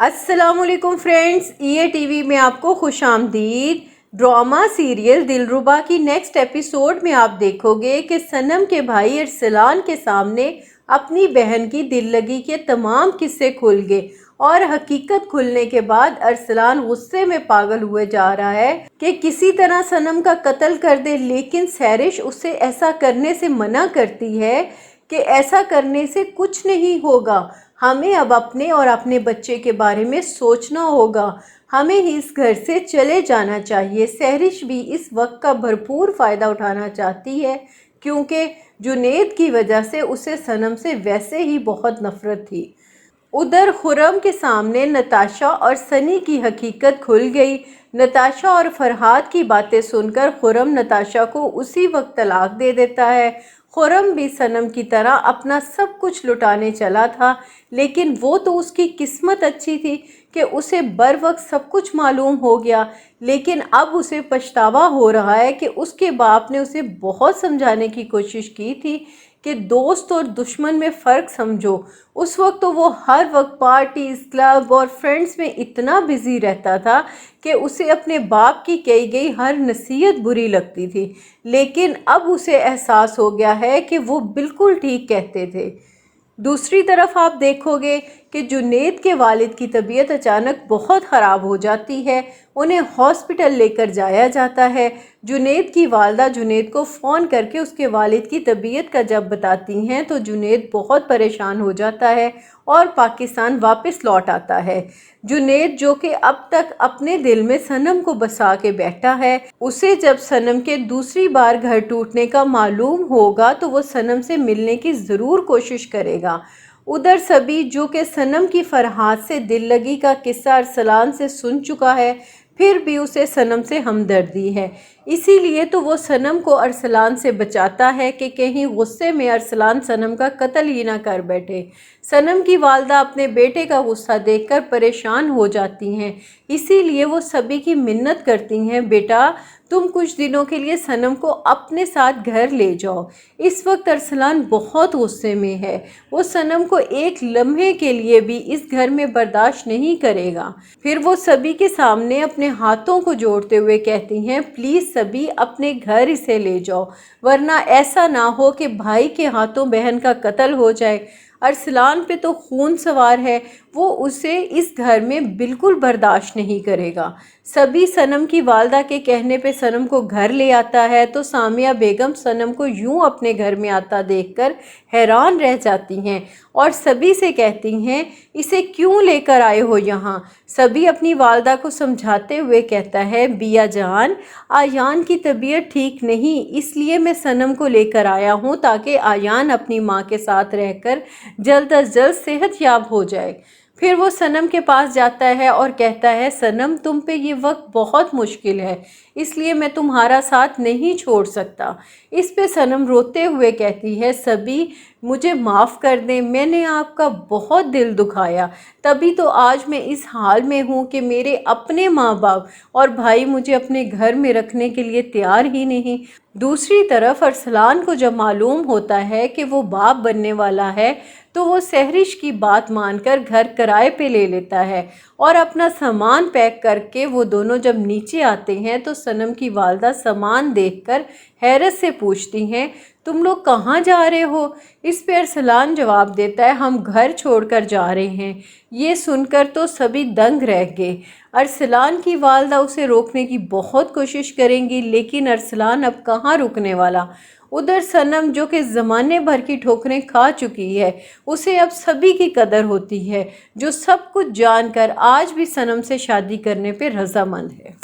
अस्सलाम वालेकुम friends, EA TV में आपको खुश आमदीद। ड्रामा सीरियल दिलरुबा की नेक्स्ट एपिसोड में आप देखोगे कि सनम के भाई अरसलान के सामने अपनी बहन की दिल लगी के तमाम किस्से खुल गए और हकीकत खुलने के बाद अरसलान गुस्से में पागल हुए जा रहा है कि किसी तरह सनम का कत्ल कर दे, लेकिन सैरिश उसे ऐसा करने से मना करती है कि ऐसा करने से कुछ नहीं होगा, हमें अब अपने और अपने बच्चे के बारे में सोचना होगा, हमें इस घर से चले जाना चाहिए। सैरिश भी इस वक्त का भरपूर फ़ायदा उठाना चाहती है क्योंकि जुनैद की वजह से उसे सनम से वैसे ही बहुत नफ़रत थी। उधर खुर्रम के सामने नताशा और सनी की हकीकत खुल गई। नताशा और फरहाद की बातें सुनकर खुर्रम नताशा को उसी वक्त तलाक दे देता है। खुर्रम भी सनम की तरह अपना सब कुछ लुटाने चला था, लेकिन वो तो उसकी किस्मत अच्छी थी कि उसे बर वक्त सब कुछ मालूम हो गया। लेकिन अब उसे पछतावा हो रहा है कि उसके बाप ने उसे बहुत समझाने की कोशिश की थी कि दोस्त और दुश्मन में फ़र्क समझो। उस वक्त तो वो हर वक्त पार्टीज़, क्लब और फ्रेंड्स में इतना बिज़ी रहता था कि उसे अपने बाप की कही गई हर नसीहत बुरी लगती थी, लेकिन अब उसे एहसास हो गया है कि वो बिल्कुल ठीक कहते थे। दूसरी तरफ आप देखोगे कि जुनैद के वालिद की तबीयत अचानक बहुत ख़राब हो जाती है, उन्हें हॉस्पिटल लेकर जाया जाता है। जुनैद की वालदा जुनैद को फ़ोन करके उसके वालिद की तबीयत का जब बताती हैं तो जुनैद बहुत परेशान हो जाता है और पाकिस्तान वापस लौट आता है। जुनैद, जो कि अब तक अपने दिल में सनम को बसा के बैठा है, उसे जब सनम के दूसरी बार घर टूटने का मालूम होगा तो वो सनम से मिलने की ज़रूर कोशिश करेगा। उधर सबी, जो कि सनम की फरहाद से दिल लगी का किस्सा अरसलान से सुन चुका है, फिर भी उसे सनम से हमदर्दी है, इसीलिए तो वो सनम को अरसलान से बचाता है कि कहीं गुस्से में अरसलान सनम का कत्ल ही ना कर बैठे। सनम की वालदा अपने बेटे का गुस्सा देखकर परेशान हो जाती हैं, इसीलिए वो सभी की मिन्नत करती हैं, बेटा तुम कुछ दिनों के लिए सनम को अपने साथ घर ले जाओ। इस वक्त अरसलान बहुत गुस्से में है, वो सनम को एक लम्हे के लिए भी इस घर में बर्दाश्त नहीं करेगा। फिर वो सभी के सामने अपने हाथों को जोड़ते हुए कहती हैं, प्लीज़ सभी अपने घर इसे ले जाओ, वरना ऐसा ना हो कि भाई के हाथों बहन का कत्ल हो जाए। अरसलान पे तो खून सवार है, वो उसे इस घर में बिल्कुल बर्दाश्त नहीं करेगा। सभी सनम की वालदा के कहने पे सनम को घर ले आता है तो सामिया बेगम सनम को यूं अपने घर में आता देखकर हैरान रह जाती हैं और सभी से कहती हैं, इसे क्यों लेकर आए हो यहाँ। सभी अपनी वालदा को समझाते हुए कहता है, बिया जान, आयान की तबीयत ठीक नहीं, इसलिए मैं सनम को लेकर आया हूँ ताकि आयान अपनी माँ के साथ रहकर जल्द अज जल्द सेहतयाब हो जाए। फिर वो सनम के पास जाता है और कहता है, सनम तुम पे ये वक्त बहुत मुश्किल है, इसलिए मैं तुम्हारा साथ नहीं छोड़ सकता। इस पे सनम रोते हुए कहती है, सभी मुझे माफ़ कर दें, मैंने आपका बहुत दिल दुखाया, तभी तो आज मैं इस हाल में हूँ कि मेरे अपने माँ बाप और भाई मुझे अपने घर में रखने के लिए तैयार ही नहीं। दूसरी तरफ अरसलान को जब मालूम होता है कि वो बाप बनने वाला है तो वो सैरिश की बात मानकर घर किराए पे ले लेता है और अपना सामान पैक करके वो दोनों जब नीचे आते हैं तो सनम की वालदा सामान देखकर हैरत से पूछती हैं, तुम लोग कहाँ जा रहे हो। इस पे अरसलान जवाब देता है, हम घर छोड़कर जा रहे हैं। ये सुनकर तो सभी दंग रह गए। अरसलान की वालदा उसे रोकने की बहुत कोशिश करेंगी, लेकिन अरसलान अब कहाँ रुकने वाला। उधर सनम, जो कि ज़माने भर की ठोकरें खा चुकी है, उसे अब सभी की कदर होती है, जो सब कुछ जानकर आज भी सनम से शादी करने पे रजामंद है।